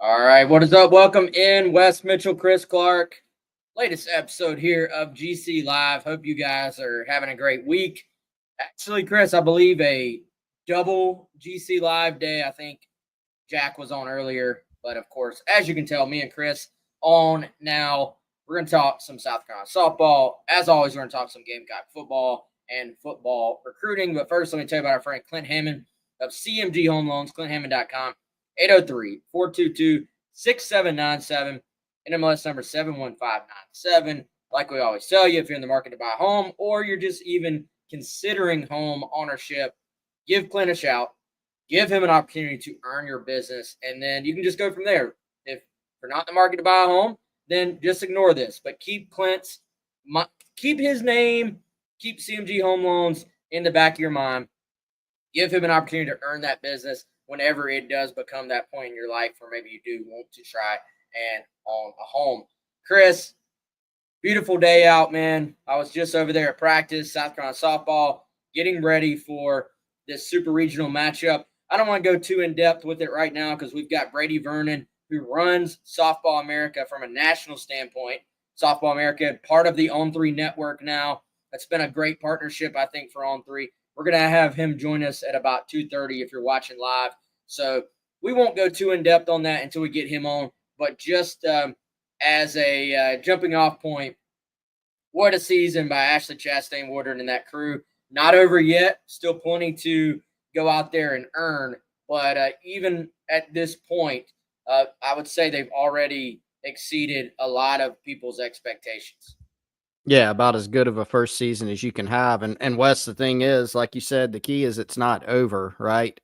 All right, what is up? Welcome in, Wes Mitchell, Chris Clark. Latest episode here of GC Live. Hope you guys are having a great week. Actually, Chris, I believe a double GC Live day. I think Jack was on earlier, but of course, as you can tell, me and Chris on now. We're going to talk some South Carolina softball. As always, we're going to talk some Gamecock football and football recruiting. But first, let me tell you about our friend Clint Hammond of CMG Home Loans, ClintHammond.com. 803-422-6797. NMLS number 71597. Like we always tell you, if you're in the market to buy a home or you're just even considering home ownership, give Clint a shout. Give him an opportunity to earn your business, and then you can just go from there. If you're not in the market to buy a home, then just ignore this. But keep his name, keep CMG Home Loans in the back of your mind. Give him an opportunity to earn that business whenever it does become that point in your life where maybe you do want to try and own a home. Chris, beautiful day out, man. I was just over there at practice, South Carolina softball, getting ready for this super regional matchup. I don't want to go too in-depth with it right now because we've got Brady Vernon, who runs Softball America from a national standpoint. Softball America, part of the On3 network now. That's been a great partnership, I think, for On3. We're going to have him join us at about 2:30 if you're watching live. So we won't go too in-depth on that until we get him on. But just as a jumping off point, what a season by Ashley Chastain Woodard and that crew. Not over yet. Still plenty to go out there and earn. But even at this point, I would say they've already exceeded a lot of people's expectations. Yeah, about as good of a first season as you can have. And Wes, the thing is, like you said, the key is it's not over, right?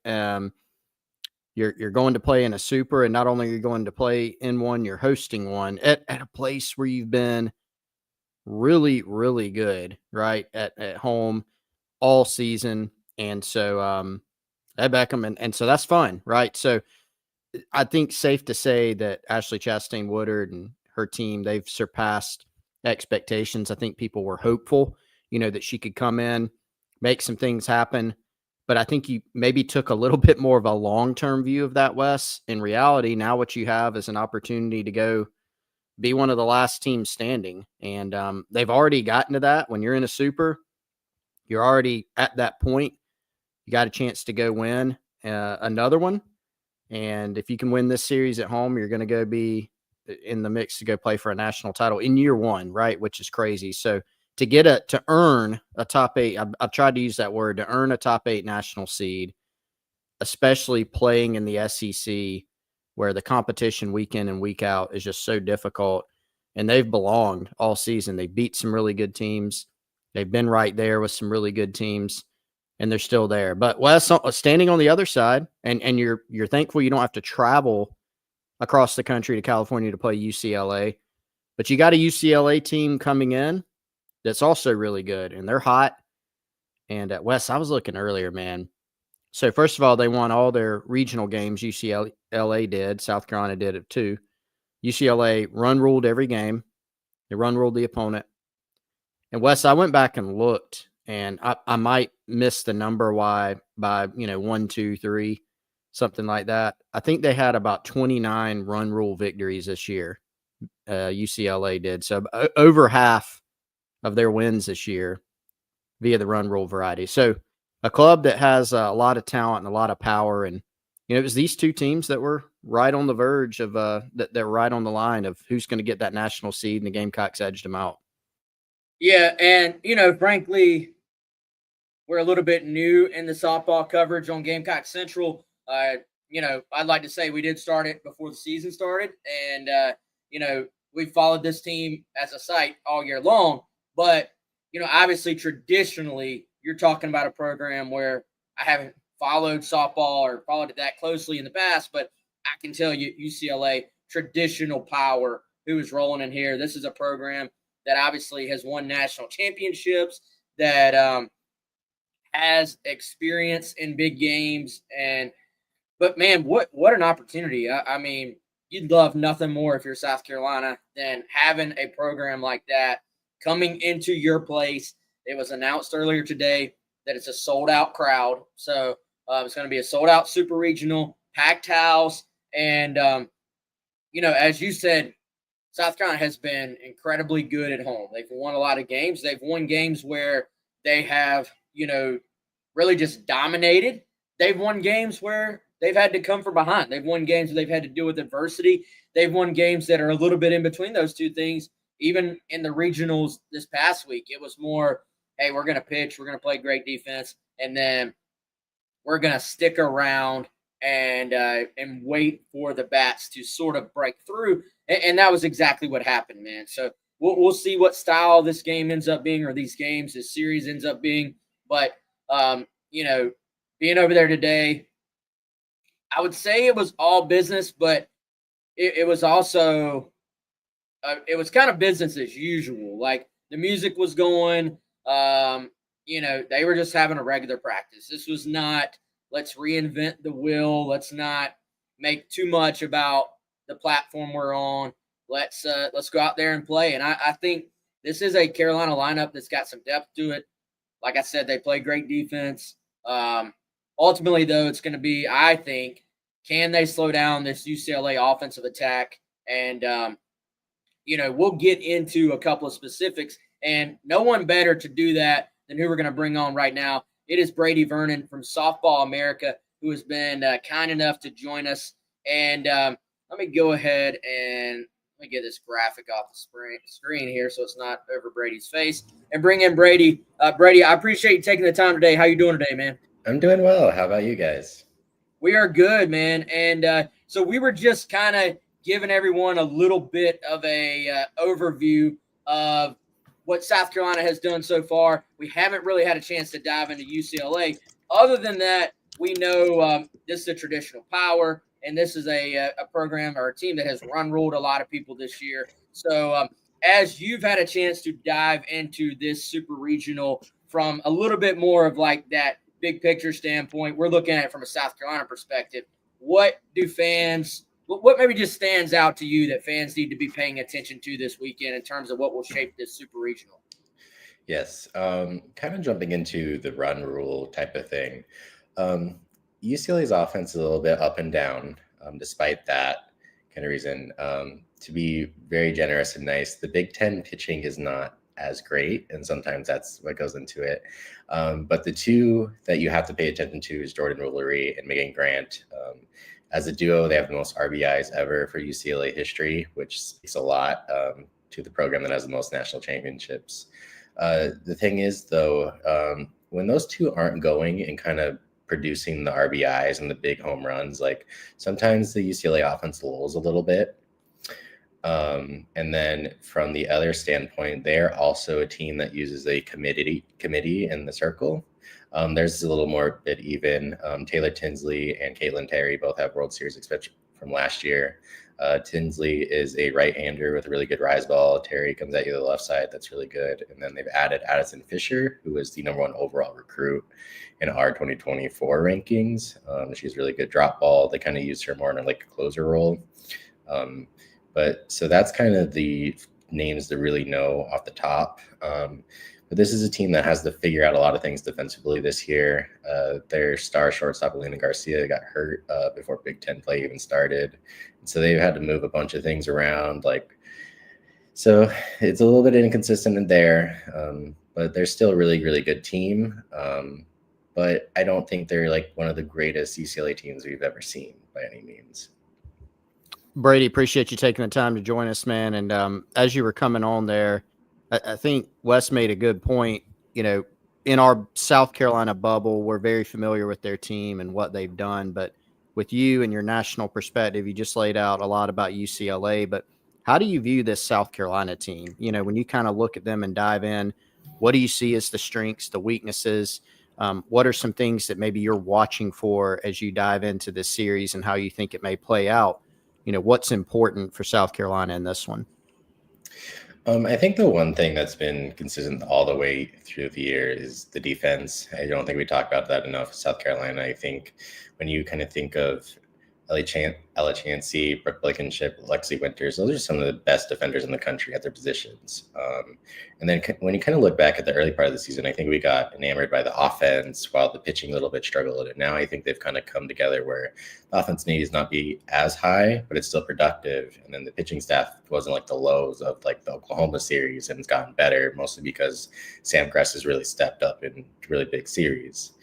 You're going to play in a super, and not only are you going to play in one, you're hosting one at a place where you've been really, really good, right? At home all season. And so at Beckham, and so that's fun, right? So I think safe to say that Ashley Chastain Woodard and her team, they've surpassed expectations. I think people were hopeful, that she could come in, make some things happen. But I think you maybe took a little bit more of a long-term view of that, Wes. In reality, now what you have is an opportunity to go be one of the last teams standing. And they've already gotten to that. When you're in a super, you're already at that point. You got a chance to go win another one. And if you can win this series at home, you're going to go be in the mix to go play for a national title in year one, right? Which is crazy. So to earn a top 8, I've tried to use that word, to earn a top 8 national seed, especially playing in the SEC where the competition week in and week out is just so difficult. And they've belonged all season. They beat some really good teams. They've been right there with some really good teams, and they're still there. But Wes, standing on the other side, and you're thankful you don't have to travel across the country to California to play UCLA, but you got a UCLA team coming in that's also really good, and they're hot. And Wes, I was looking earlier, man. So first of all, they won all their regional games. UCLA did. South Carolina did it too. UCLA run ruled every game. They run ruled the opponent. And Wes, I went back and looked, and I might miss the number by 1, 2, 3, something like that. I think they had about 29 run rule victories this year. UCLA did. So over half of their wins this year via the run rule variety. So a club that has a lot of talent and a lot of power. And, it was these two teams that were right on the verge of that were right on the line of who's going to get that national seed, and the Gamecocks edged them out. Yeah, and, frankly, we're a little bit new in the softball coverage on Gamecock Central. I'd like to say we did start it before the season started, and, we followed this team as a site all year long. But, obviously, traditionally, you're talking about a program where I haven't followed softball or followed it that closely in the past, but I can tell you UCLA, traditional power, who is rolling in here. This is a program that obviously has won national championships, that has experience in big games. But man, what an opportunity. I mean, you'd love nothing more if you're South Carolina than having a program like that coming into your place. It was announced earlier today that it's a sold-out crowd. So it's going to be a sold-out super regional, packed house. And as you said, South Carolina has been incredibly good at home. They've won a lot of games. They've won games where they have, really just dominated. They've won games where they've had to come from behind. They've won games where they've had to deal with adversity. They've won games that are a little bit in between those two things. Even in the regionals this past week, it was more, hey, we're going to pitch, we're going to play great defense, and then we're going to stick around and wait for the bats to sort of break through. And that was exactly what happened, man. So we'll see what style this game ends up being, or these games, this series ends up being. But, being over there today, I would say it was all business, but it was also it was kind of business as usual. Like the music was going, they were just having a regular practice. This was not, let's reinvent the wheel. Let's not make too much about the platform we're on. Let's go out there and play. And I think this is a Carolina lineup that's got some depth to it. Like I said, they play great defense. Ultimately, though, it's going to be, I think, can they slow down this UCLA offensive attack? And, we'll get into a couple of specifics. And no one better to do that than who we're going to bring on right now. It is Brady Vernon from Softball America, who has been kind enough to join us. And let me go ahead and let me get this graphic off the screen here so it's not over Brady's face. And bring in Brady. Brady, I appreciate you taking the time today. How you doing today, man? I'm doing well. How about you guys? We are good, man. And so we were just kind of giving everyone a little bit of a overview of what South Carolina has done so far. We haven't really had a chance to dive into UCLA. Other than that, we know this is a traditional power, and this is a program or a team that has run-ruled a lot of people this year. So as you've had a chance to dive into this super regional from a little bit more of like that big picture standpoint, we're looking at it from a South Carolina perspective. What maybe just stands out to you that fans need to be paying attention to this weekend in terms of what will shape this super regional? Yes, kind of jumping into the run rule type of thing. UCLA's offense is a little bit up and down, despite that kind of reason. To be very generous and nice, the Big Ten pitching is not as great, and sometimes that's what goes into it. But the two that you have to pay attention to is Jordan Woolery and Megan Grant. As a duo, they have the most RBIs ever for UCLA history, which speaks a lot to the program that has the most national championships. The thing is, though, when those two aren't going and kind of producing the RBIs and the big home runs, like sometimes the UCLA offense lulls a little bit. And then from the other standpoint, they're also a team that uses a committee in the circle. There's a little more bit even. Taylor Tinsley and Caitlin Terry both have World Series expected from last year. Tinsley is a right-hander with a really good rise ball. Terry comes at you the left side. That's really good. And then they've added Addison Fisher, who is the number one overall recruit in our 2024 rankings. She's really good drop ball. They kind of use her more in like a closer role. But so that's kind of the names to really know off the top. But this is a team that has to figure out a lot of things defensively this year. Their star shortstop, Elena Garcia, got hurt before Big Ten play even started. And so they've had to move a bunch of things around. So it's a little bit inconsistent in there, but they're still a really, really good team. But I don't think they're like one of the greatest UCLA teams we've ever seen by any means. Brady, appreciate you taking the time to join us, man. And as you were coming on there, I think Wes made a good point. In our South Carolina bubble, we're very familiar with their team and what they've done. But with you and your national perspective, you just laid out a lot about UCLA. But how do you view this South Carolina team? When you kind of look at them and dive in, what do you see as the strengths, the weaknesses? What are some things that maybe you're watching for as you dive into this series and how you think it may play out? What's important for South Carolina in this one? I think the one thing that's been consistent all the way through the year is the defense. I don't think we talk about that enough. South Carolina, I think when you kind of think of Ella Chancey, Brooke Blankenship, Lexi Winters. Those are some of the best defenders in the country at their positions. And then when you kind of look back at the early part of the season, I think we got enamored by the offense while the pitching a little bit struggled. And now I think they've kind of come together where the offense needs not be as high, but it's still productive. And then the pitching staff wasn't like the lows of like the Oklahoma series, and it's gotten better, mostly because Sam Kress has really stepped up in really big series.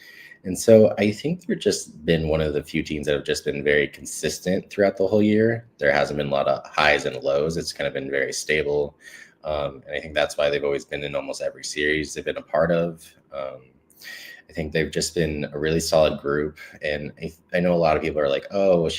And so I think they've just been one of the few teams that have just been very consistent throughout the whole year. There hasn't been a lot of highs and lows. It's kind of been very stable. And I think that's why they've always been in almost every series they've been a part of. I think they've just been a really solid group. And I know a lot of people are like, oh, well,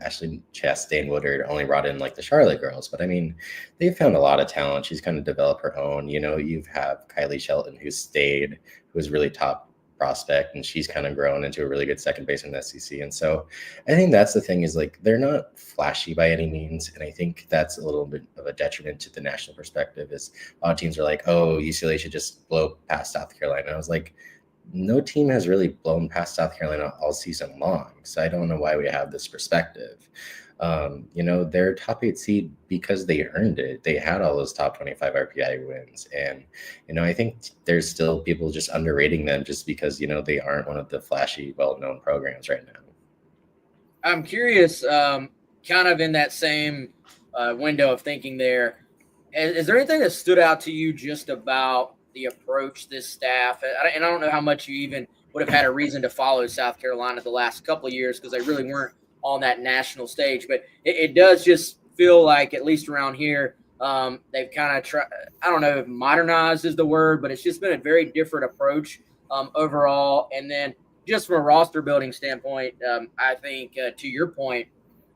Ashley Chastain Woodard only brought in like the Charlotte girls. But I mean, they've found a lot of talent. She's kind of developed her own. You know, you have Kylie Shelton, who stayed, who was really top prospect, and she's kind of grown into a really good second baseman in the SEC. And so I think that's the thing, is like they're not flashy by any means, and I think that's a little bit of a detriment to the national perspective. Is a lot of teams are like, oh, UCLA should just blow past South Carolina. I was like, no team has really blown past South Carolina all season long, so I don't know why we have this perspective. You know, they're top 8 seed because they earned it. They had all those top 25 RPI wins. And, you know, I think there's still people just underrating them just because, you know, they aren't one of the flashy, well-known programs right now. I'm curious, kind of in that same window of thinking there, is there anything that stood out to you just about the approach this staff? And I don't know how much you even would have had a reason to follow South Carolina the last couple of years, because they really weren't on that national stage, but it does just feel like, at least around here, they've kind of tried, I don't know if modernized is the word, but it's just been a very different approach overall. And then just from a roster building standpoint, I think to your point,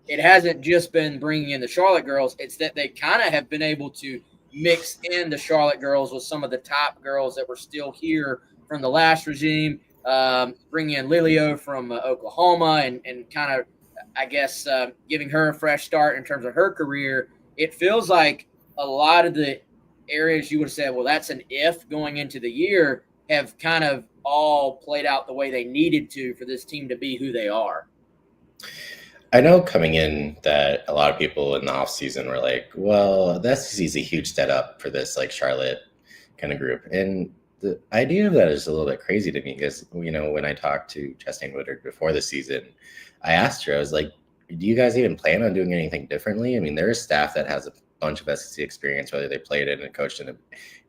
it hasn't just been bringing in the Charlotte girls. It's that they kind of have been able to mix in the Charlotte girls with some of the top girls that were still here from the last regime, bringing in Lilio from Oklahoma and kind of, I guess, giving her a fresh start in terms of her career. It feels like a lot of the areas you would have said, well, that's an if going into the year, have kind of all played out the way they needed to for this team to be who they are. I know coming in that a lot of people in the offseason were like, well, the SEC is a huge step up for this like Charlotte kind of group. And the idea of that is a little bit crazy to me, because, you know, when I talked to Chastain Woodard before the season, I asked her, I was like, do you guys even plan on doing anything differently? I mean, there is staff that has a bunch of SEC experience, whether they played it and coached in it.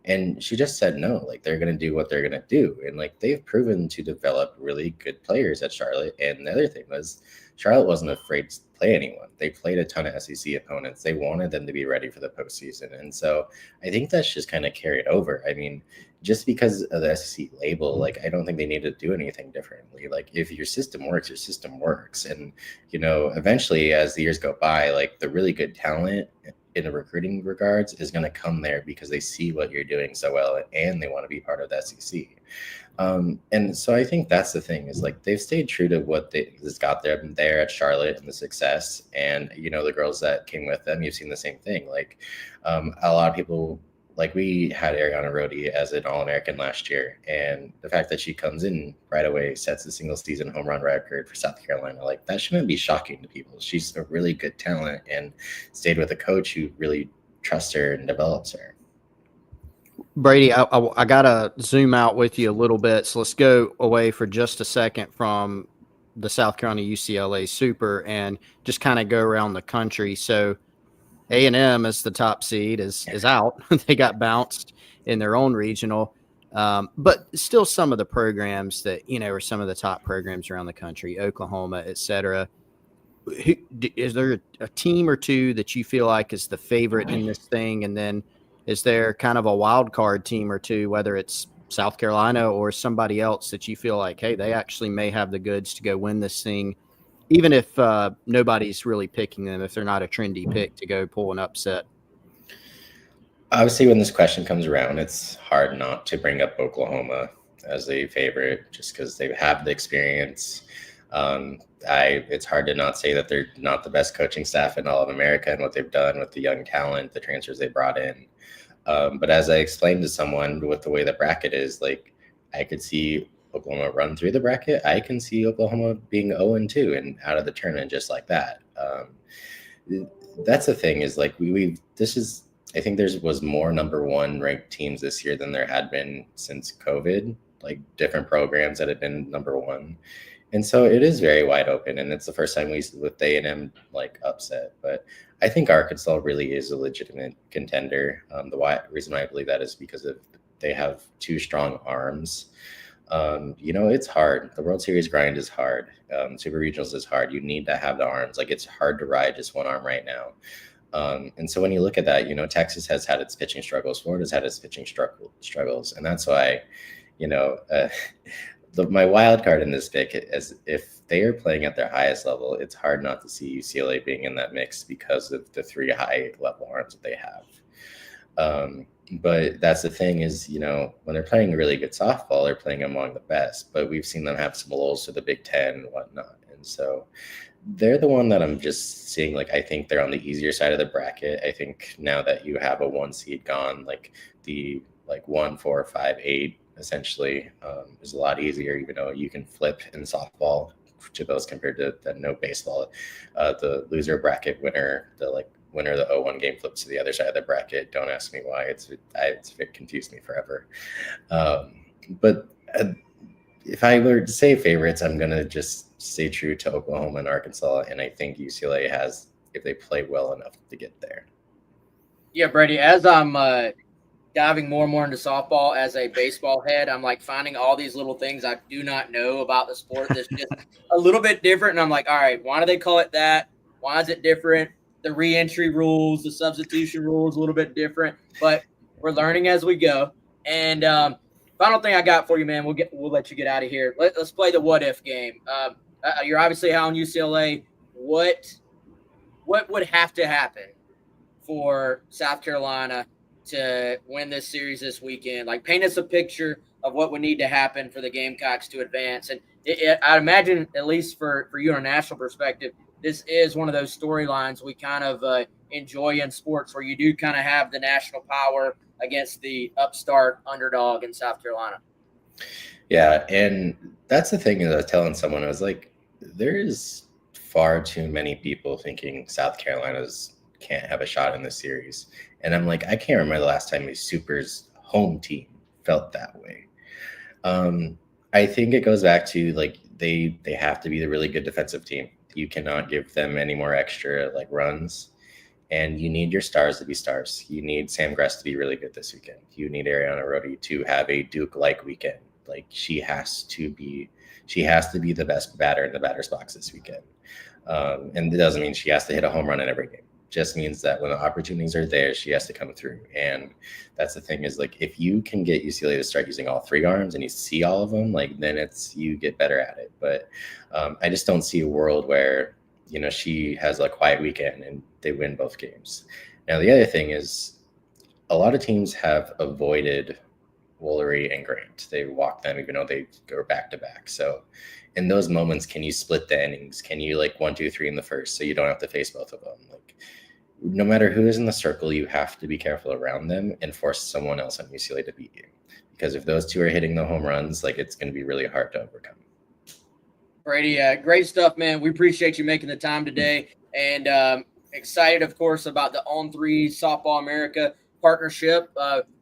And she just said no, like they're going to do what they're going to do. And like they've proven to develop really good players at Charlotte. And the other thing was, Charlotte wasn't afraid to play anyone. They played a ton of SEC opponents. They wanted them to be ready for the postseason. And so I think that's just kind of carried over. I mean, just because of the SEC label, like, I don't think they need to do anything differently. Like, if your system works, your system works. And, you know, eventually as the years go by, like the really good talent in the recruiting regards is going to come there because they see what you're doing so well and they want to be part of the SEC. And so I think that's the thing, is like they've stayed true to what has got them there at Charlotte and the success. And, you know, the girls that came with them, you've seen the same thing. Like a lot of people, like we had Ariana Rhodey as an All-American last year. And the fact that she comes in right away, sets the single season home run record for South Carolina, like that shouldn't be shocking to people. She's a really good talent and stayed with a coach who really trusts her and develops her. Brady, I got to zoom out with you a little bit. So let's go away for just a second from the South Carolina UCLA Super and just kind of go around the country. So A&M as the top seed is out. They got bounced in their own regional. But still some of the programs that, you know, are some of the top programs around the country, Oklahoma, et cetera. Is there a team or two that you feel like is the favorite in this thing? And then is there kind of a wild card team or two, whether it's South Carolina or somebody else that you feel like, hey, they actually may have the goods to go win this thing, even if nobody's really picking them, if they're not a trendy pick to go pull an upset? Obviously, when this question comes around, it's hard not to bring up Oklahoma as a favorite just because they have the experience. It's hard to not say that they're not the best coaching staff in all of America and what they've done with the young talent, the transfers they brought in. But as I explained to someone with the way the bracket is, like I could see Oklahoma run through the bracket, I can see Oklahoma being 0-2 and out of the tournament just like that. That's the thing is like I think there was more number one ranked teams this year than there had been since COVID, like different programs that had been number one. And so it is very wide open, and it's the first time with A&M like upset. But I think Arkansas really is a legitimate contender. The reason why I believe that is because they have two strong arms. It's hard. The World Series grind is hard. Super Regionals is hard. You need to have the arms. Like it's hard to ride just one arm right now. And so when you look at that, Texas has had its pitching struggles. Florida's had its pitching struggles, and that's why, my wild card in this pick is if they are playing at their highest level, it's hard not to see UCLA being in that mix because of the three high level arms that they have. But that's the thing is, when they're playing really good softball, they're playing among the best, but we've seen them have some lulls to the Big Ten and whatnot. And so they're the one that I'm just seeing, like, I think they're on the easier side of the bracket. I think now that you have a 1 seed gone, like the 1, 4, 5, 8, essentially is a lot easier, even though you can flip in softball to those compared to the no baseball. The loser bracket winner, the winner of the 0-1 game flips to the other side of the bracket. Don't ask me why. It confused me forever. But if I were to say favorites, I'm going to just stay true to Oklahoma and Arkansas. And I think UCLA has, if they play well enough to get there. Yeah, Brady, as I'm diving more and more into softball as a baseball head, I'm like finding all these little things I do not know about the sport that's just a little bit different. And I'm like, all right, why do they call it that? Why is it different? The re-entry rules, the substitution rules, a little bit different, but we're learning as we go. And final thing I got for you, man, we'll let you get out of here. Let's play the what if game. You're obviously high on UCLA. What would have to happen for South Carolina to win this series this weekend? Like, paint us a picture of what would need to happen for the Gamecocks to advance. And I imagine, at least for you on a national perspective, this is one of those storylines we kind of enjoy in sports, where you do kind of have the national power against the upstart underdog in South Carolina. Yeah, and that's the thing that I was telling someone. I was like, there is far too many people thinking South Carolina's can't have a shot in this series. And I'm like, I can't remember the last time a Super's home team felt that way. I think it goes back to, like, they have to be the really good defensive team. You cannot give them any more extra runs, and you need your stars to be stars. You need Sam Gress to be really good this weekend. You need Ariana Rodi to have a Duke-like weekend. Like, she has to be the best batter in the batter's box this weekend. And it doesn't mean she has to hit a home run in every game. Just means that when the opportunities are there, she has to come through. And that's the thing is, like, if you can get UCLA to start using all three arms and you see all of them, then you get better at it. But I just don't see a world where, she has a quiet weekend and they win both games. Now, the other thing is, a lot of teams have avoided Woolery and Grant. They walk them even though they go back to back. So in those moments, can you split the innings? Can you 1, 2, 3 in the first, so you don't have to face both of them? No matter who is in the circle, you have to be careful around them and force someone else on UCLA to beat you. Because if those two are hitting the home runs, it's going to be really hard to overcome. Brady, great stuff, man. We appreciate you making the time today, and excited, of course, about the On3 Softball America partnership.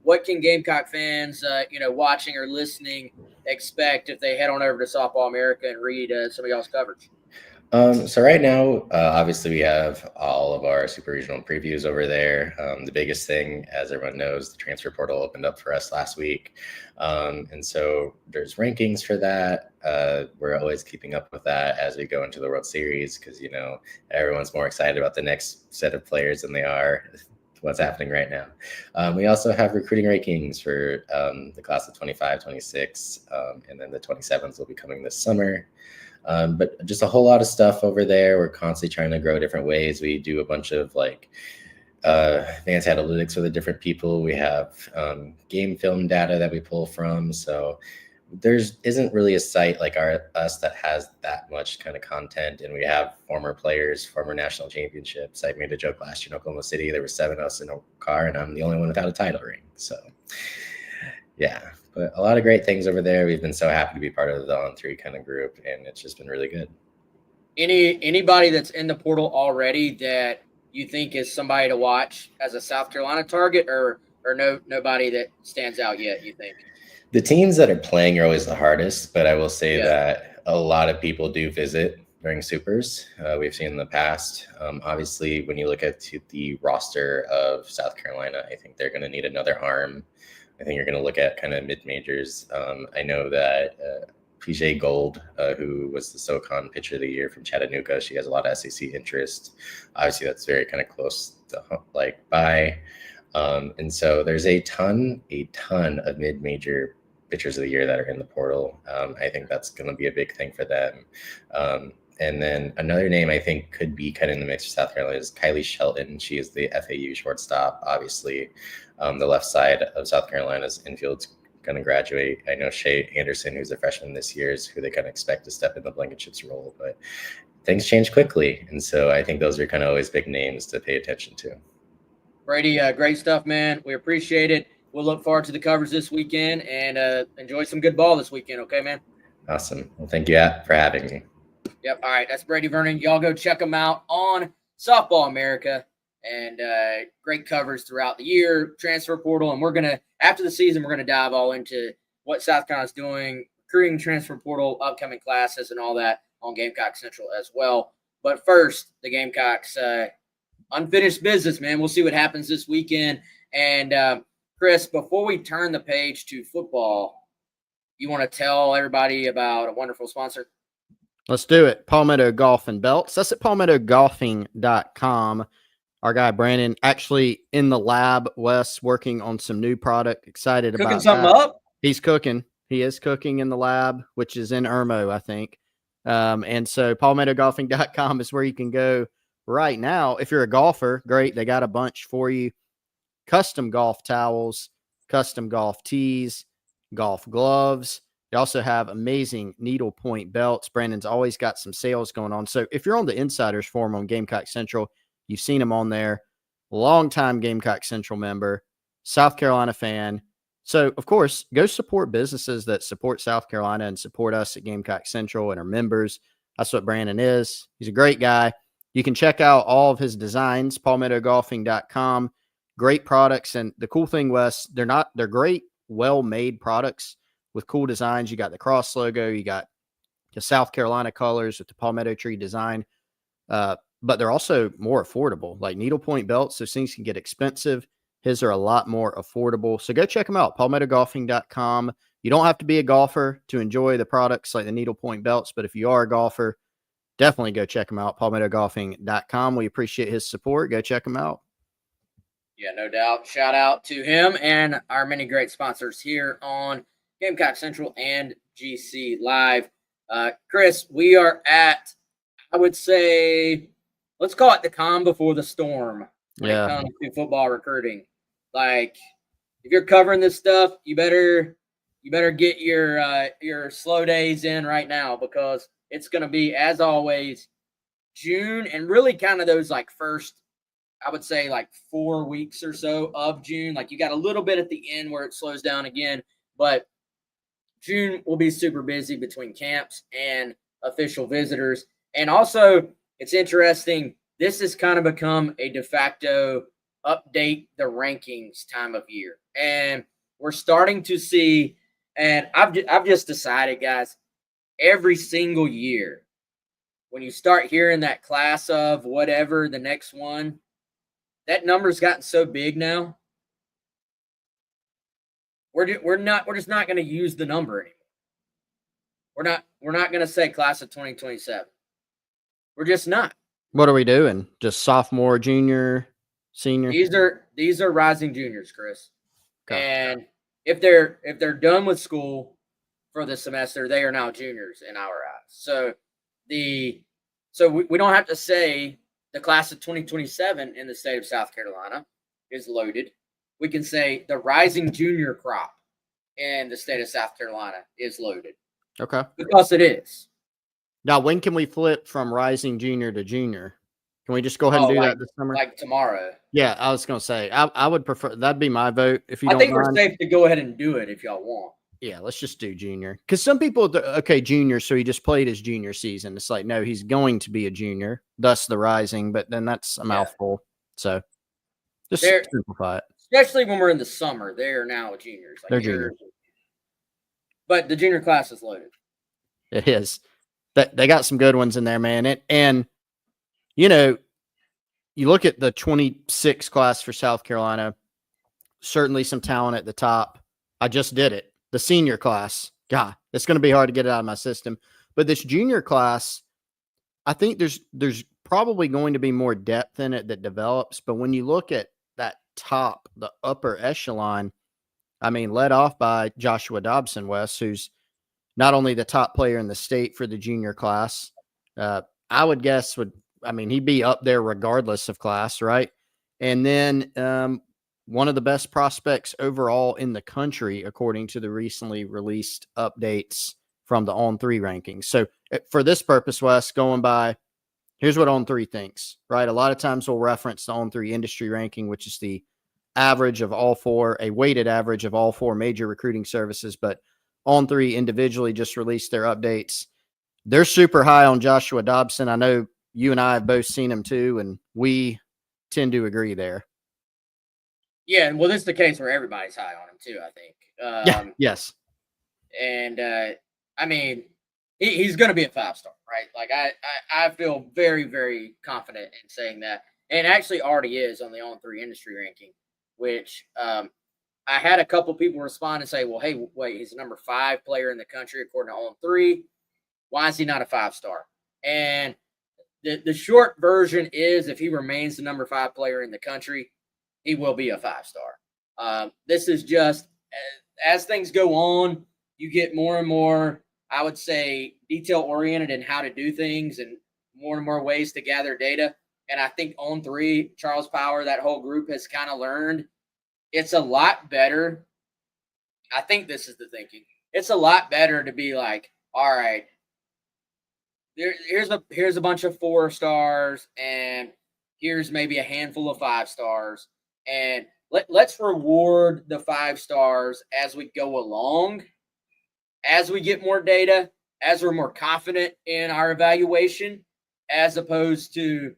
What can Gamecock fans, watching or listening, expect if they head on over to Softball America and read some of y'all's coverage? So right now, obviously, we have all of our super regional previews over there. The biggest thing, as everyone knows, the transfer portal opened up for us last week. And so there's rankings for that. We're always keeping up with that as we go into the World Series because, everyone's more excited about the next set of players than they are what's happening right now. We also have recruiting rankings for the class of 25, 26, and then the 27s will be coming this summer. But just a whole lot of stuff over there. We're constantly trying to grow different ways. We do a bunch of advanced analytics with the different people. We have game film data that we pull from. So isn't really a site like us that has that much kind of content. And we have former players, former national championships. I made a joke last year in Oklahoma City. There were 7 of us in a car, and I'm the only one without a title ring. So Yeah, but a lot of great things over there. We've been so happy to be part of the On3 kind of group, and it's just been really good. Anybody that's in the portal already that you think is somebody to watch as a South Carolina target, or nobody that stands out yet, you think? The teams that are playing are always the hardest, but I will say Yeah. that a lot of people do visit during supers. We've seen in the past. Obviously, when you look at the roster of South Carolina, I think they're going to need another arm. I think you're going to look at kind of mid-majors. I know that PJ Gold, who was the SoCon Pitcher of the Year from Chattanooga, she has a lot of SEC interest. Obviously, that's very kind of close to by. And so there's a ton of mid-major pitchers of the year that are in the portal. I think that's going to be a big thing for them. And then another name I think could be kind of in the mix for South Carolina is Kylie Shelton. She is the FAU shortstop. Obviously, the left side of South Carolina's infield's going to graduate. I know Shea Anderson, who's a freshman this year, is who they kind of expect to step in the Blankenship's role. But things change quickly. And so I think those are kind of always big names to pay attention to. Brady, great stuff, man. We appreciate it. We'll look forward to the covers this weekend and enjoy some good ball this weekend. Okay, man? Awesome. Well, thank you for having me. Yep. All right. That's Brady Vernon. Y'all go check him out on Softball America, and great covers throughout the year, transfer portal. And we're going to, after the season, we're going to dive all into what South Carolina's doing, recruiting, transfer portal, upcoming classes, and all that on Gamecock Central as well. But first, the Gamecocks, unfinished business, man. We'll see what happens this weekend. And Chris, before we turn the page to football, you want to tell everybody about a wonderful sponsor? Let's do it. Palmetto Golf and Belts. That's at palmettogolfing.com. Our guy Brandon actually in the lab, Wes, working on some new product. Excited Cooking about something that. up? He's cooking. He is cooking in the lab, which is in Irmo, I think. And so palmettogolfing.com is where you can go right now. If you're a golfer, great. They got a bunch for you. Custom golf towels, custom golf tees, golf gloves. They also have amazing needlepoint belts. Brandon's always got some sales going on. So if you're on the Insiders Forum on Gamecock Central, you've seen him on there. Longtime Gamecock Central member, South Carolina fan. So, of course, go support businesses that support South Carolina and support us at Gamecock Central and our members. That's what Brandon is. He's a great guy. You can check out all of his designs, palmettogolfing.com. Great products. And the cool thing, Wes, they're great, well-made products with cool designs. You got the cross logo, you got the South Carolina colors with the palmetto tree design, but they're also more affordable, like needlepoint belts. Those things can get expensive. His are a lot more affordable. So go check them out, palmettogolfing.com. You don't have to be a golfer to enjoy the products like the needlepoint belts, but if you are a golfer, definitely go check them out, palmettogolfing.com. We appreciate his support. Go check them out. Yeah, no doubt. Shout out to him and our many great sponsors here on Gamecock Central and GC Live. Chris, we are at, I would say, let's call it the calm before the storm when it comes to football recruiting. Like, if you're covering this stuff, you better get your slow days in right now, because it's going to be, as always, June and really kind of those like first, I would say, like 4 weeks or so of June. Like, you got a little bit at the end where it slows down again, but June will be super busy between camps and official visitors. And also, it's interesting, this has kind of become a de facto update the rankings time of year. And we're starting to see, and I've just decided, guys, every single year, when you start hearing that class of whatever the next one, that number's gotten so big now. We're just not going to use the number anymore. We're not going to say class of 2027. We're just not. What are we doing? Just sophomore, junior, senior? These are rising juniors, Chris. Okay. And if they're done with school for the semester, they are now juniors in our eyes. So we don't have to say the class of 2027 in the state of South Carolina is loaded. We can say the rising junior crop in the state of South Carolina is loaded. Okay. Because it is. Now, when can we flip from rising junior to junior? Can we just go ahead and do that this summer? Like tomorrow. Yeah, I was going to say, I would prefer, that'd be my vote if you I don't think mind. we're safe to go ahead and do it if y'all want. Yeah, let's just do junior. Because some people, okay, junior, so he just played his junior season. It's like, no, he's going to be a junior, thus the rising, but then that's a mouthful. So just simplify it. Especially when we're in the summer. They are now juniors. They're juniors. But the junior class is loaded. It is. They got some good ones in there, man. And you know, you look at the 26 class for South Carolina, certainly some talent at the top. I just did it. The senior class, God, it's going to be hard to get it out of my system. But this junior class, I think there's probably going to be more depth in it that develops. But when you look at that top, the upper echelon, I mean, led off by Joshua Dobson, Wes, who's not only the top player in the state for the junior class, I would guess he'd be up there regardless of class, right? And then one of the best prospects overall in the country, according to the recently released updates from the On3 rankings. So for this purpose, Wes, going by, here's what On3 thinks, right? A lot of times we'll reference the On3 industry ranking, which is the average of all four, a weighted average of all four major recruiting services, but On3 individually just released their updates. They're super high on Joshua Dobson. I know you and I have both seen him too, and we tend to agree there. Yeah, well, this is the case where everybody's high on him too, I think. Yes. And I mean, he's going to be a 5-star, right? Like I feel very, very confident in saying that, and actually already is on the On3 industry ranking, which I had a couple people respond and say, well, hey, wait, he's the number 5 player in the country according to On3. Why is he not a 5-star? And the short version is, if he remains the number 5 player in the country, he will be a 5-star. This is just, as things go on, you get more and more, I would say, detail-oriented in how to do things and more ways to gather data. And I think On3, Charles Power, that whole group has kind of learned it's a lot better. I think this is the thinking. It's a lot better to be like, all right, here's a bunch of 4-stars, and here's maybe a handful of 5-stars, and let's reward the 5-stars as we go along, as we get more data, as we're more confident in our evaluation, as opposed to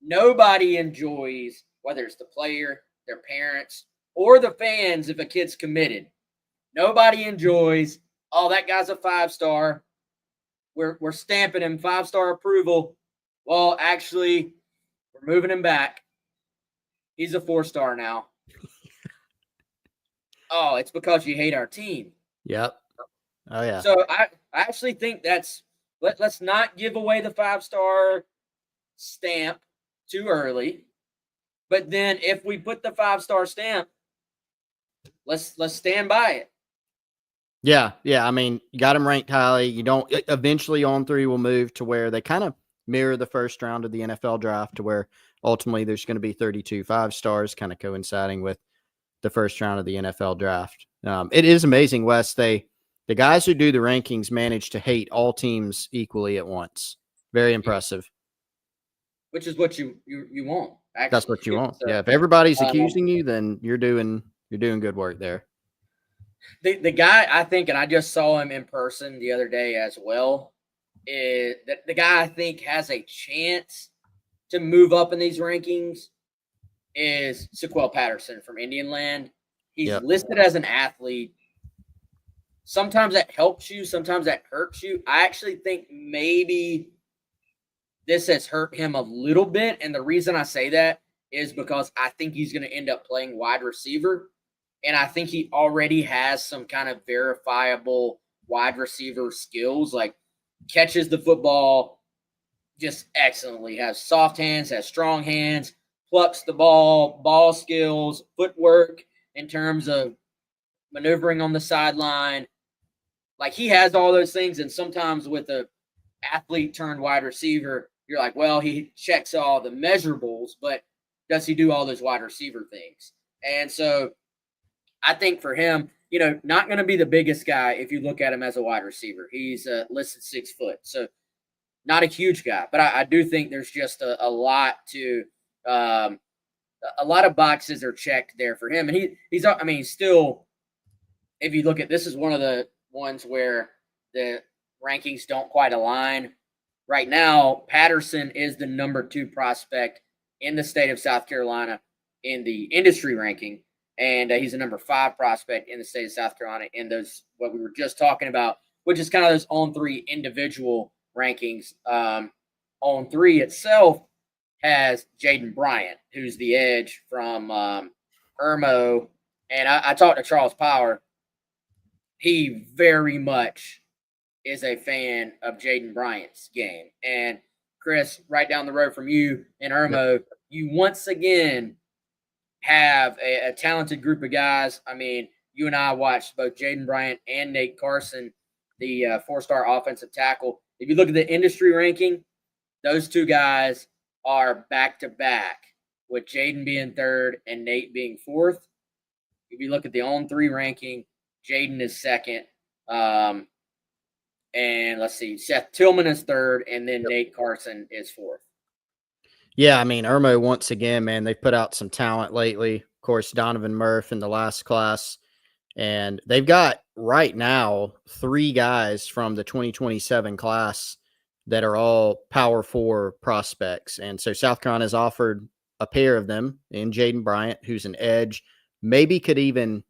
nobody enjoys, whether it's the player, their parents, or the fans if a kid's committed. Nobody enjoys, oh, that guy's a 5-star. We're stamping him 5-star approval. Well, actually, we're moving him back. He's a 4-star now. Oh, it's because you hate our team. Yep. Oh, yeah. So I actually think let's not give away the 5-star stamp too early. But then if we put the 5-star stamp, let's stand by it. Yeah. I mean, you got them ranked highly. You don't eventually On3 will move to where they kind of mirror the first round of the NFL draft, to where ultimately there's going to be 32 5-stars, kind of coinciding with the first round of the NFL draft. It is amazing, Wes. The guys who do the rankings manage to hate all teams equally at once. Very impressive. Which is what you want. Actually. That's what you want. So, yeah. If everybody's accusing you, then you're doing good work there. The guy, I think, and I just saw him in person the other day as well, is that the guy I think has a chance to move up in these rankings is Sequel Patterson from Indian Land. He's listed as an athlete. Sometimes that helps you. Sometimes that hurts you. I actually think maybe this has hurt him a little bit. And the reason I say that is because I think he's going to end up playing wide receiver. And I think he already has some kind of verifiable wide receiver skills, like catches the football just excellently, has soft hands, has strong hands, plucks the ball skills, footwork in terms of maneuvering on the sideline. Like, he has all those things. And sometimes with a athlete turned wide receiver, you're like, well, he checks all the measurables, but does he do all those wide receiver things? And so I think for him, not going to be the biggest guy if you look at him as a wide receiver. He's listed 6 foot. So not a huge guy, but I do think there's just a lot to a lot of boxes are checked there for him. And he's still, if you look at, this is one of the ones where the rankings don't quite align. Right now, Patterson is the number 2 prospect in the state of South Carolina in the industry ranking. And he's a number 5 prospect in the state of South Carolina in those, what we were just talking about, which is kind of those On3 individual rankings. On3 itself has Jaden Bryant, who's the edge from Irmo. And I talked to Charles Power. He very much is a fan of Jaden Bryant's game. And Chris, right down the road from you in Irmo, you once again have a talented group of guys. I mean, you and I watched both Jaden Bryant and Nate Carson, the 4-star offensive tackle. If you look at the industry ranking, those 2 guys are back-to-back, with Jaden being 3rd and Nate being 4th. If you look at the On3 ranking, Jaden is 2nd. And let's see, Seth Tillman is 3rd, and then Nate Carson is 4th. Yeah, I mean, Irmo, once again, man, they've put out some talent lately. Of course, Donovan Murph in the last class. And they've got right now 3 guys from the 2027 class that are all Power 4 prospects. And so South Carolina's offered a pair of them in Jaden Bryant, who's an edge, maybe could even,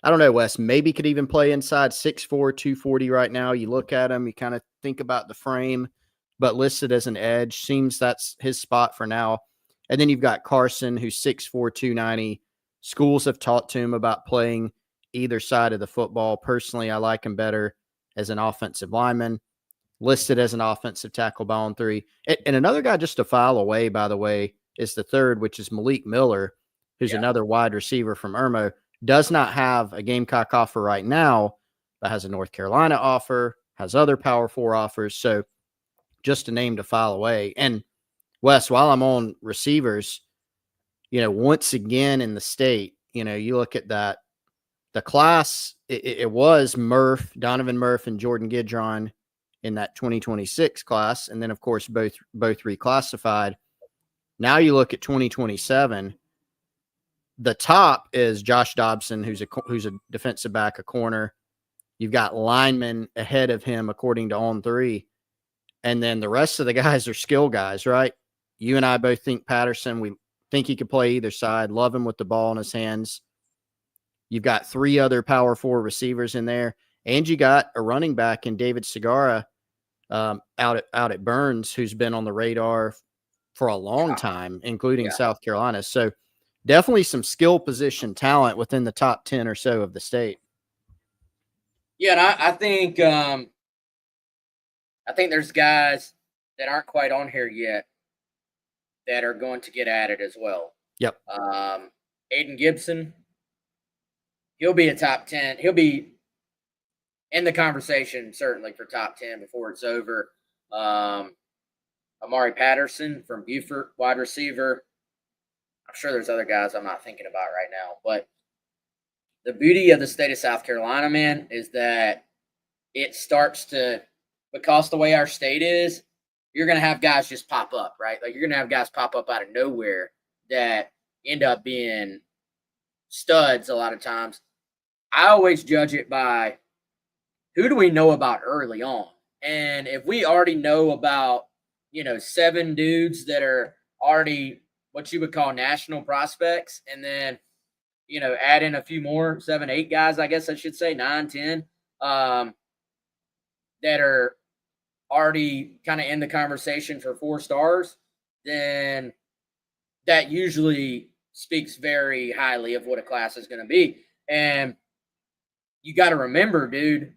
I don't know, Wes, maybe could even play inside 6'4", 240 right now. You look at him, you kind of think about the frame, but listed as an edge. Seems that's his spot for now. And then you've got Carson, who's 6'4", 290. Schools have talked to him about playing either side of the football. Personally, I like him better as an offensive lineman, listed as an offensive tackle by On3. And another guy just a file away, by the way, is the 3rd, which is Malik Miller, who's another wide receiver from Irmo. Does not have a Gamecock offer right now, but has a North Carolina offer, has other Power 4 offers. So just a name to file away. And Wes, while I'm on receivers, once again in the state, you look at that, the class, it was Donovan Murph and Jordan Gidron in that 2026 class. And then, of course, both reclassified. Now you look at 2027, the top is Josh Dobson, who's a defensive back, a corner. You've got linemen ahead of him, according to On3. And then the rest of the guys are skill guys, right? You and I both think Patterson, we think he could play either side, love him with the ball in his hands. You've got 3 other Power 4 receivers in there, and you got a running back in David Segarra out at Burns, who's been on the radar for a long time, including South Carolina. So definitely some skill position talent within the top 10 or so of the state. Yeah, and I think there's guys that aren't quite on here yet that are going to get added as well. Yep. Aiden Gibson, he'll be a top 10. He'll be in the conversation, certainly, for top 10 before it's over. Amari Patterson from Beaufort, wide receiver. I'm sure there's other guys I'm not thinking about right now. But the beauty of the state of South Carolina, man, is that it starts to, because the way our state is, you're going to have guys just pop up, right? Like, you're going to have guys pop up out of nowhere that end up being studs a lot of times. I always judge it by who do we know about early on? And if we already know about, 7 dudes that are already what you would call national prospects, and then, add in a few more, 7, 8 guys, I guess I should say, 9, 10, that are already kind of in the conversation for 4 stars, then that usually speaks very highly of what a class is going to be. And you got to remember, dude,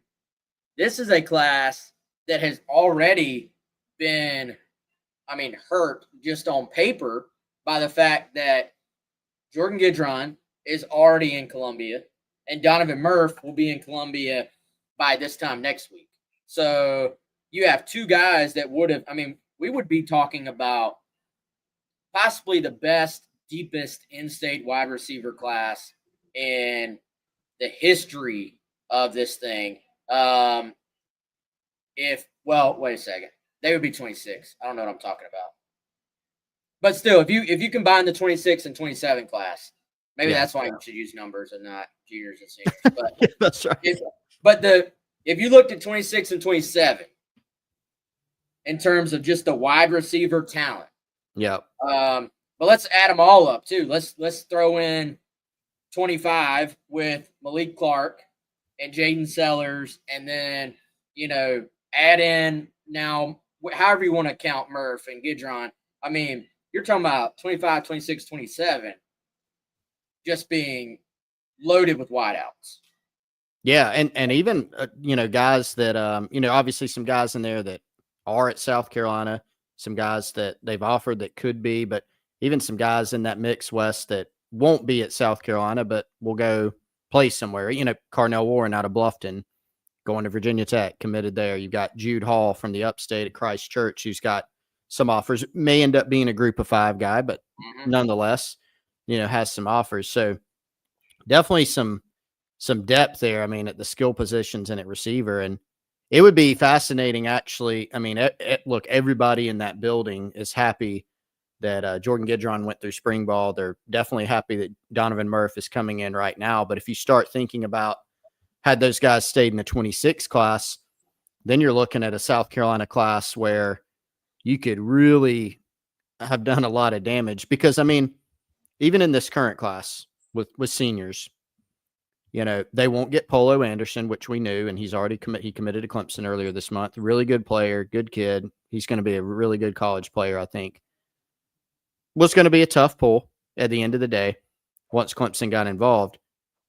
this is a class that has already been, hurt just on paper by the fact that Jordan Gidron is already in Columbia and Donovan Murph will be in Columbia by this time next week. So you have 2 guys that would have, we would be talking about possibly the best, deepest in-state wide receiver class in the history of this thing. Wait a second. They would be 26. I don't know what I'm talking about. But still, if you combine the 26 and 27 class, maybe that's why you should use numbers and not juniors and seniors. But Yeah, that's right. If you looked at 26 and 27 in terms of just the wide receiver talent, yeah. But let's add them all up too. Let's throw in 25 with Malik Clark and Jaden Sellers, and then add in now however you want to count Murph and Gidron. I mean, you're talking about 25, 26, 27 just being loaded with wideouts. Yeah, and even guys that obviously some guys in there that are at South Carolina, some guys that they've offered that could be, but even some guys in that mix, Wes, that won't be at South Carolina but will go play somewhere. Carnell Warren out of Bluffton going to Virginia Tech, committed there. You've got Jude Hall from the upstate at Christ Church, who's got some offers. May end up being a group of 5 guy, but nonetheless, has some offers. So definitely some depth there. I mean, at the skill positions and at receiver. And it would be fascinating, actually. I mean, look, everybody in that building is happy that Jordan Gidron went through spring ball. They're definitely happy that Donovan Murph is coming in right now. But if you start thinking about had those guys stayed in the 26 class, then you're looking at a South Carolina class where you could really have done a lot of damage. Because, I mean, even in this current class with seniors, they won't get Polo Anderson, which we knew, and he's already he committed to Clemson earlier this month. Really good player, good kid. He's going to be a really good college player, I think. Was going to be a tough pull at the end of the day once Clemson got involved.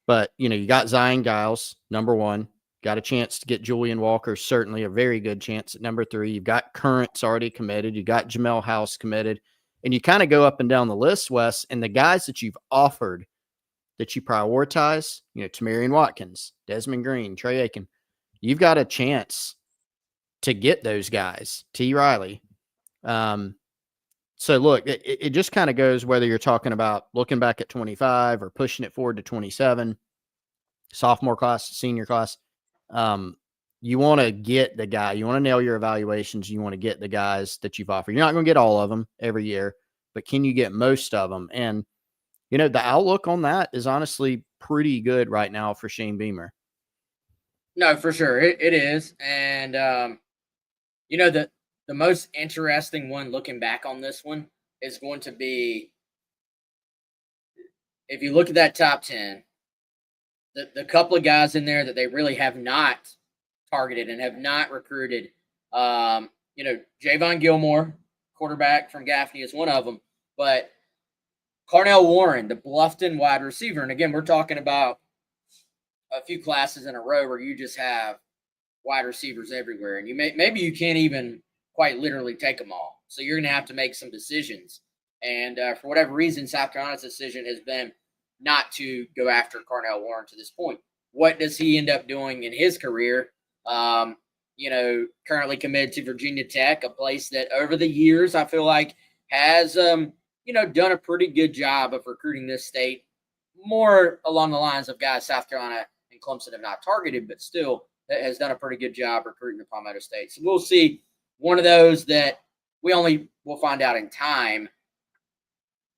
But, you got Zion Giles, number 1. Got a chance to get Julian Walker, certainly a very good chance at number 3. You've got Currents already committed. You got Jamel House committed. And you kind of go up and down the list, Wes, and the guys that you've offered that you prioritize, Tamarian Watkins, Desmond Green, Trey Aiken, you've got a chance to get those guys, T. Riley. So, look, it just kind of goes whether you're talking about looking back at 25 or pushing it forward to 27, sophomore class, senior class. You want to get the guy. You want to nail your evaluations. You want to get the guys that you've offered. You're not going to get all of them every year, but can you get most of them? And, the outlook on that is honestly pretty good right now for Shane Beamer. No, for sure. It is. And, the most interesting one looking back on this one is going to be, if you look at that top 10, the couple of guys in there that they really have not targeted and have not recruited, Javon Gilmore, quarterback from Gaffney, is one of them, but Carnell Warren, the Bluffton wide receiver. And again, we're talking about a few classes in a row where you just have wide receivers everywhere, and maybe you can't even quite literally take them all. So you're going to have to make some decisions. And for whatever reason, South Carolina's decision has been not to go after Carnell Warren to this point. What does he end up doing in his career? Currently committed to Virginia Tech, a place that over the years I feel like has, done a pretty good job of recruiting this state, more along the lines of guys South Carolina and Clemson have not targeted, but still has done a pretty good job recruiting the Palmetto State. So we'll see. One of those that we'll find out in time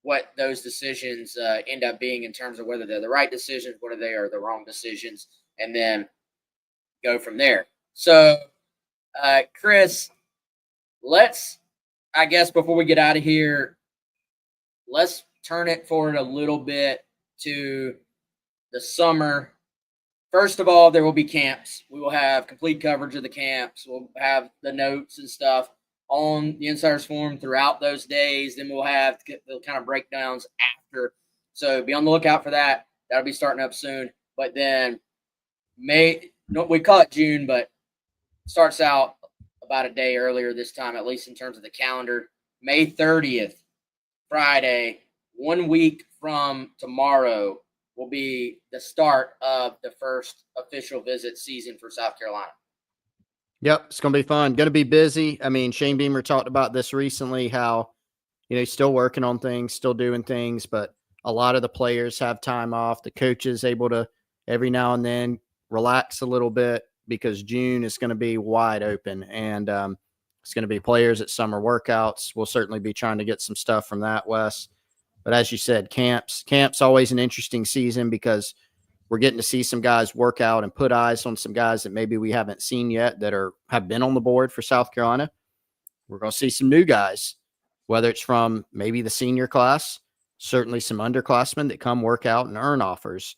what those decisions end up being in terms of whether they're the right decisions, whether they are the wrong decisions, and then go from there. So, Chris, I guess before we get out of here, let's turn it forward a little bit to the summer. First of all, there will be camps. We will have complete coverage of the camps. We'll have the notes and stuff on the Insiders Forum throughout those days. Then we'll have the kind of breakdowns after. So be on the lookout for that. That'll be starting up soon. But then we call it June, but starts out about a day earlier this time, at least in terms of the calendar. May 30th, Friday, 1 week from tomorrow, will be the start of the first official visit season for South Carolina. Yep, it's going to be fun. Going to be busy. I mean, Shane Beamer talked about this recently, how, he's still working on things, still doing things, but a lot of the players have time off. The coaches able to every now and then relax a little bit because June is going to be wide open. And It's going to be players at summer workouts. We'll certainly be trying to get some stuff from that, Wes. But as you said, camp's always an interesting season because we're getting to see some guys work out and put eyes on some guys that maybe we haven't seen yet that have been on the board for South Carolina. We're going to see some new guys, whether it's from maybe the senior class, certainly some underclassmen that come work out and earn offers.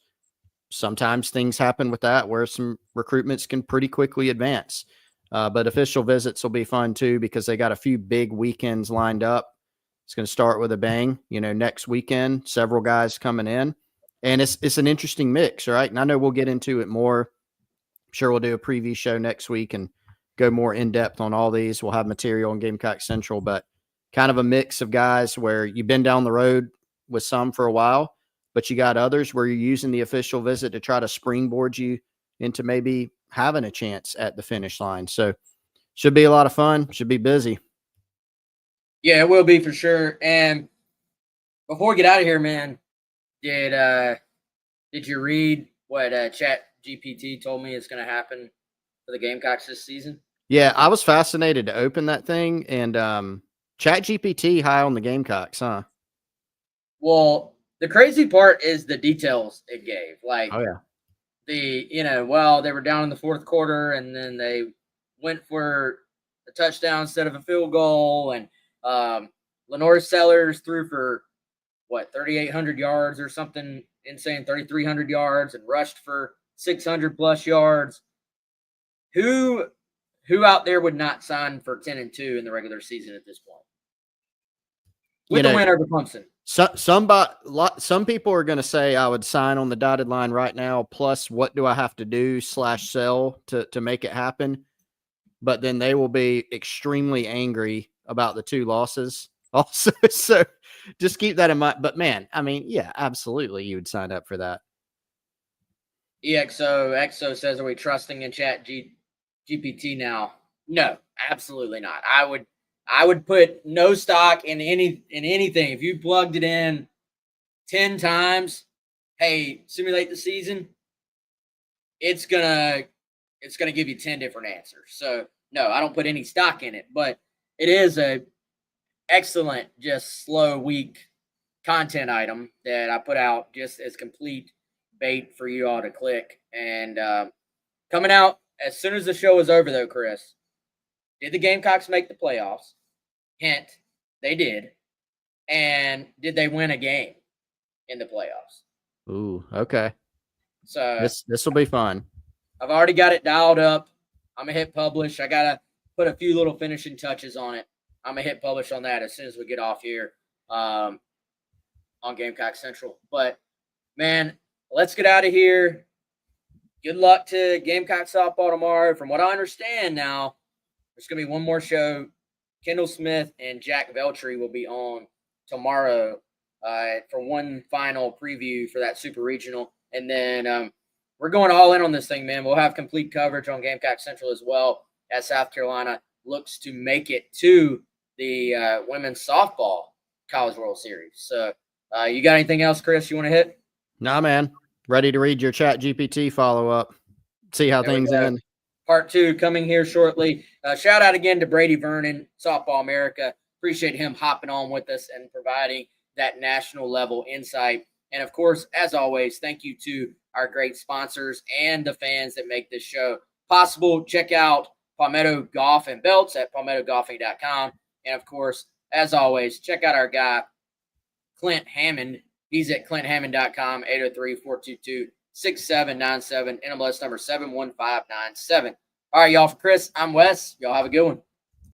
Sometimes things happen with that where some recruitments can pretty quickly advance. But official visits will be fun too because they got a few big weekends lined up. It's going to start with a bang. Next weekend, several guys coming in. And it's an interesting mix, right? And I know we'll get into it more. I'm sure we'll do a preview show next week and go more in-depth on all these. We'll have material on Gamecock Central, but kind of a mix of guys where you've been down the road with some for a while, but you got others where you're using the official visit to try to springboard you into maybe having a chance at the finish line. So should be a lot of fun. Should be busy. Yeah, it will be for sure. And before we get out of here, man, did you read what Chat GPT told me is going to happen for the Gamecocks this season? Yeah, I was fascinated to open that thing, and Chat GPT high on the Gamecocks, huh? Well, the crazy part is the details it gave. Like, oh yeah, they were down in the fourth quarter, and then they went for a touchdown instead of a field goal, and Lenore Sellers threw for 3,800 yards or something insane, 3,300 yards, and rushed for 600 plus yards. Who out there would not sign for 10-2 in the regular season at this point? With the win over Clemson. Some people are going to say I would sign on the dotted line right now. Plus, what do I have to do /sell to make it happen? But then they will be extremely angry about the 2 losses also. So just keep that in mind. But man, I mean, yeah, absolutely. You would sign up for that. EXO says, are we trusting in Chat GPT now? No, absolutely not. I would put no stock in anything. If you plugged it in 10 times, hey, simulate the season, it's gonna give you 10 different answers. So no, I don't put any stock in it, but it is a excellent, just slow, weak content item that I put out just as complete bait for you all to click. And coming out as soon as the show is over, though, Chris, did the Gamecocks make the playoffs? Hint, they did. And did they win a game in the playoffs? Ooh, okay. So this will be fun. I've already got it dialed up. I'm going to hit publish. I got to put a few little finishing touches on it. I'm going to hit publish on that as soon as we get off here on Gamecock Central. But, man, let's get out of here. Good luck to Gamecock softball tomorrow. From what I understand now, there's going to be one more show. Kendall Smith and Jack Veltri will be on tomorrow for one final preview for that Super Regional. And then we're going all in on this thing, man. We'll have complete coverage on Gamecock Central as well as South Carolina looks to make it to the women's softball College World Series. So you got anything else, Chris, you want to hit? Nah, man. Ready to read your Chat GPT follow-up. See how things end. Part 2 coming here shortly. Shout out again to Brady Vernon, Softball America. Appreciate him hopping on with us and providing that national level insight. And of course, as always, thank you to our great sponsors and the fans that make this show possible. Check out Palmetto Golf and Belts at palmettogolfing.com. And of course, as always, check out our guy, Clint Hammond. He's at clinthammond.com, 803-422-6797, NMLS number 71597. All right, y'all, for Chris, I'm Wes. Y'all have a good one.